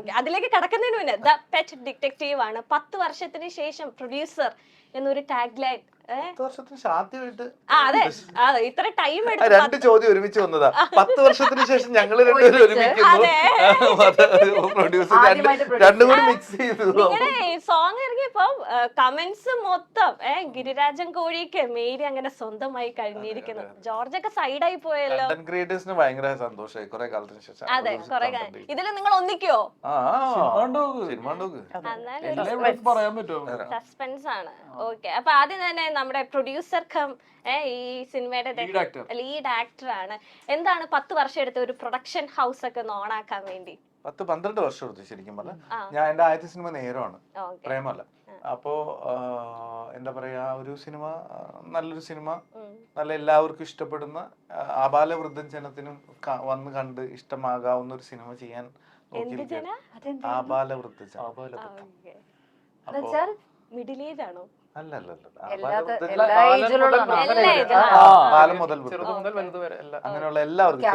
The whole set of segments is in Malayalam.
ഓക്കെ, അതിലേക്ക് കടക്കുന്നതിന് മുന്നേ ദ പെറ്റ് ഡിറ്റക്റ്റീവ് ആണ് 10 വർഷത്തിന് ശേഷം പ്രൊഡ്യൂസർ എന്നൊരു ടാഗ് ലൈൻ. 10 വർഷത്തിന് ആദ്യമായിട്ട് അതെ അതെ, ഇത്ര ടൈം എടുത്തു. 2 ചോദ്യം ഒരുമിച്ച് വന്നതാ. 10 വർഷത്തിന് ശേഷം ഞങ്ങൾ രണ്ടുപേരും ഒരുമിക്കുന്നു. പ്രൊഡ്യൂസർ രണ്ടും കൂടി മിക്സ് ചെയ്തു. നിങ്ങളുടെ സോങ് ഇറങ്ങിയപ്പോ കമന്റ്സ് മൊത്തം ഗിരിരാജൻ കോഴിക്ക് മേരി അങ്ങനെ സ്വന്തമായി കഴിഞ്ഞിരിക്കുന്നു. ജോർജ് ഒക്കെ സൈഡായി പോയല്ലോ. കണ്ടന്റ് ക്രിയേറ്റേഴ്സിന് ഭയങ്കര സന്തോഷമായി കുറെ കാലത്തിന് ശേഷം. അതെ, കുറെ ഇതിൽ നിങ്ങൾ ഒന്നിക്കോ? സസ്പെൻസ് ആണ്. ഓക്കെ, അപ്പൊ ആദ്യം തന്നെ നമ്മുടെ പ്രൊഡ്യൂസർ കം ഈ സിനിമയുടെ ലീഡ് ആക്ടർ ആണ്. എന്താണ് 10 വർഷം എടുത്ത ഒരു പ്രൊഡക്ഷൻ ഹൗസ് ഒക്കെ ഓണാക്കാൻ വേണ്ടി? 10-12 വർഷം എടുത്തു ശരിക്കും പറഞ്ഞ. ഞാൻ എന്റെ ആദ്യത്തെ സിനിമ നേരമാണ്, പ്രേമല്ല. അപ്പോ എന്താ പറയാ, ഒരു സിനിമ, നല്ലൊരു സിനിമ, നല്ല എല്ലാവർക്കും ഇഷ്ടപ്പെടുന്ന ആബാല വൃദ്ധജനത്തിനും വന്ന് കണ്ട് ഇഷ്ടമാകാവുന്ന ഒരു സിനിമ ചെയ്യാൻ നോക്കിയിരിക്കുകയാണ്. ആബാല വൃദ്ധജനം മിഡിൽ ഏജ് ആണോ? ബാലം മുതൽ അങ്ങനെയുള്ള എല്ലാവർക്കും,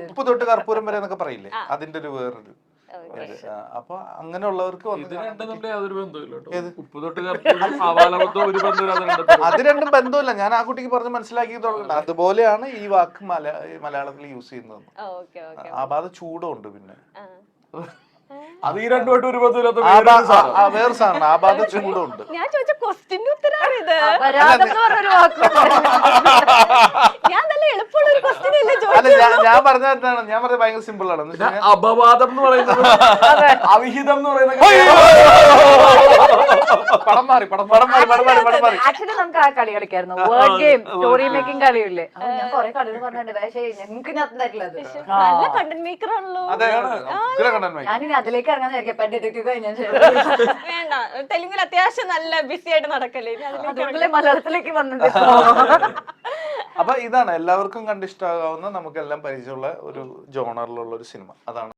ഉപ്പ് തൊട്ട് കർപ്പൂരം വരെ എന്നൊക്കെ പറയില്ലേ, അതിന്റെ ഒരു വേറൊരു. അപ്പൊ അങ്ങനെയുള്ളവർക്ക് അത് രണ്ടും ബന്ധമില്ല. ഞാൻ ആ കുട്ടിക്ക് പറഞ്ഞ് മനസ്സിലാക്കിയിട്ടുള്ളത് അതുപോലെയാണ് ഈ വാക്ക് മലയാളത്തിൽ യൂസ് ചെയ്യുന്നത്. ആബാധ ചൂടുണ്ട്. പിന്നെ അത് ഈ രണ്ടുമായിട്ട് ഒരു ബന്ധമില്ലാത്ത വേറെ സാധനം. ആബാധ ചൂടുണ്ട്. ഞാൻ ചോദിച്ച ക്വസ്റ്റ്യൻ ഉത്തരാണ് ഇത്. ഞാൻ പറഞ്ഞതാണ്, ഞാൻ പറഞ്ഞത് ഭയങ്കര സിമ്പിൾ ആണ്. അപവാദം എന്ന് പറയുന്നത്, അവിഹിതം എന്ന് പറയുന്നത് പടം മാറി. ആക്ച്വലി നമുക്ക് ആ കളി കളിക്കായിരുന്നു, വേർഡ് ഗെയിം, സ്റ്റോറി മേക്കിംഗ് കളിയില്ലേ. ഞാൻ കുറെ കളികൾ പറഞ്ഞിട്ടുണ്ട്, പക്ഷേ ഞങ്ങൾക്ക് നല്ല കണ്ടന്റ് മേക്കർ ആണല്ലോ. ഞാനിനി അതിലേക്ക് ഇറങ്ങാൻ ഡിറ്റക്റ്റീവ് കഴിഞ്ഞാൽ വേണ്ട, തെലുങ്കിൽ അത്യാവശ്യം നല്ല ബിസി ആയിട്ട് നടക്കല്ലേ, മലയാളത്തിലേക്ക് വന്നിട്ട്. അപ്പൊ ഇതാണ് എല്ലാവർക്കും കണ്ടിഷ്ടാകാവുന്ന, നമുക്കെല്ലാം പരിചയമുള്ള ഒരു ജോണറിലുള്ള ഒരു സിനിമ. അതാണ്